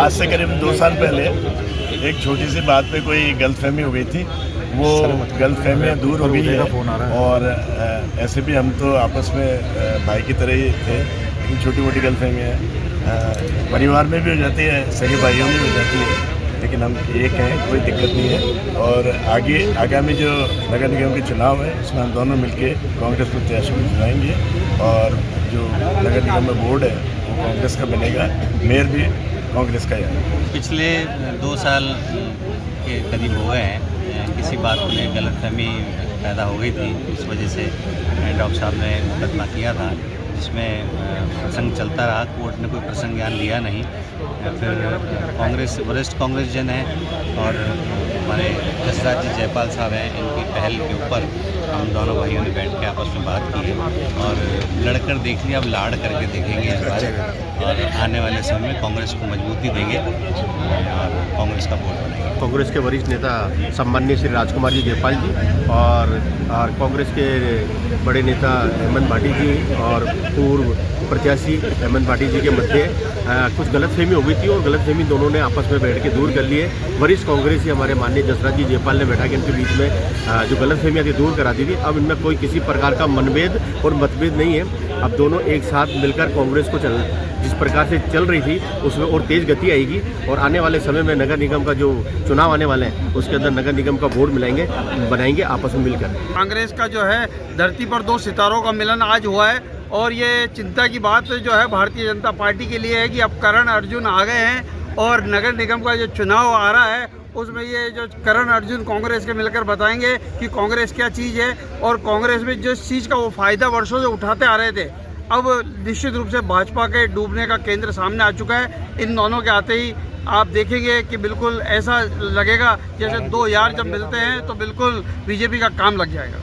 आज से करीब 2 साल पहले एक छोटी सी बात पे कोई गलतफहमी हो गई थी। वो गलतफहमियाँ दूर हो गई है और ऐसे भी हम तो आपस में भाई की तरह ही थे, लेकिन छोटी मोटी गलतफहमियाँ परिवार में भी हो जाती है, सगे भाइयों में भी हो जाती है, लेकिन हम एक हैं, कोई दिक्कत नहीं है। और आगामी जो नगर निगम के चुनाव है उसमें हम दोनों मिलके कांग्रेस प्रत्याशी को चुनाएंगे और जो नगर निगम में बोर्ड है वो कांग्रेस का बनेगा, मेयर भी कांग्रेस का है। पिछले 2 साल के करीब हो गए हैं, किसी बात में गलतफहमी पैदा हो गई थी, इस वजह से डॉक्टर साहब ने मुकदमा किया था, जिसमें प्रसंग चलता रहा। कोर्ट ने कोई प्रसंग ज्ञान लिया नहीं। फिर कांग्रेस वरिष्ठ कांग्रेस जन है और हमारे जसराज जी जयपाल साहब हैं, इनकी पहल के ऊपर हम दोनों भाइयों ने बैठ के आपस में बात की है और लड़कर देख लिया, अब लाड़ करके देखेंगे इस बार और आने वाले समय में कांग्रेस को मजबूती देंगे और कांग्रेस का वोट बनाएंगे। कांग्रेस के वरिष्ठ नेता सम्माननीय श्री राजकुमार जी जयपाल जी और कांग्रेस के बड़े नेता हेमंत भाटी जी और पूर्व प्रत्याशी हेमंत भाटी जी के मध्य कुछ गलतफहमी हो गई थी और गलतफहमी दोनों ने आपस में बैठ के दूर कर लिए। वरिष्ठ कांग्रेसी हमारे माननीय जसराज जी जयपाल ने बैठा के इनके बीच में जो गलतफहमियाँ थी दूर करा दी थी। अब इनमें कोई किसी प्रकार का मनभेद और मतभेद नहीं है। अब दोनों एक साथ मिलकर कांग्रेस को जिस प्रकार से चल रही थी उसमें और तेज़ गति आएगी और आने वाले समय में नगर निगम का जो चुनाव आने वाले हैं उसके अंदर नगर निगम का बोर्ड बनाएंगे आपस में मिलकर। कांग्रेस का जो है धरती पर 2 सितारों का मिलन आज हुआ है और ये चिंता की बात जो है भारतीय जनता पार्टी के लिए है कि अब करण अर्जुन आ गए हैं और नगर निगम का जो चुनाव आ रहा है उसमें ये जो करण अर्जुन कांग्रेस के मिलकर बताएंगे कि कांग्रेस क्या चीज़ है और कांग्रेस में जिस चीज़ का वो फ़ायदा वर्षों से उठाते आ रहे थे, अब निश्चित रूप से भाजपा के डूबने का केंद्र सामने आ चुका है। इन दोनों के आते ही आप देखेंगे कि बिल्कुल ऐसा लगेगा जैसे 2 यार जब मिलते हैं तो बिल्कुल बीजेपी का काम लग जाएगा।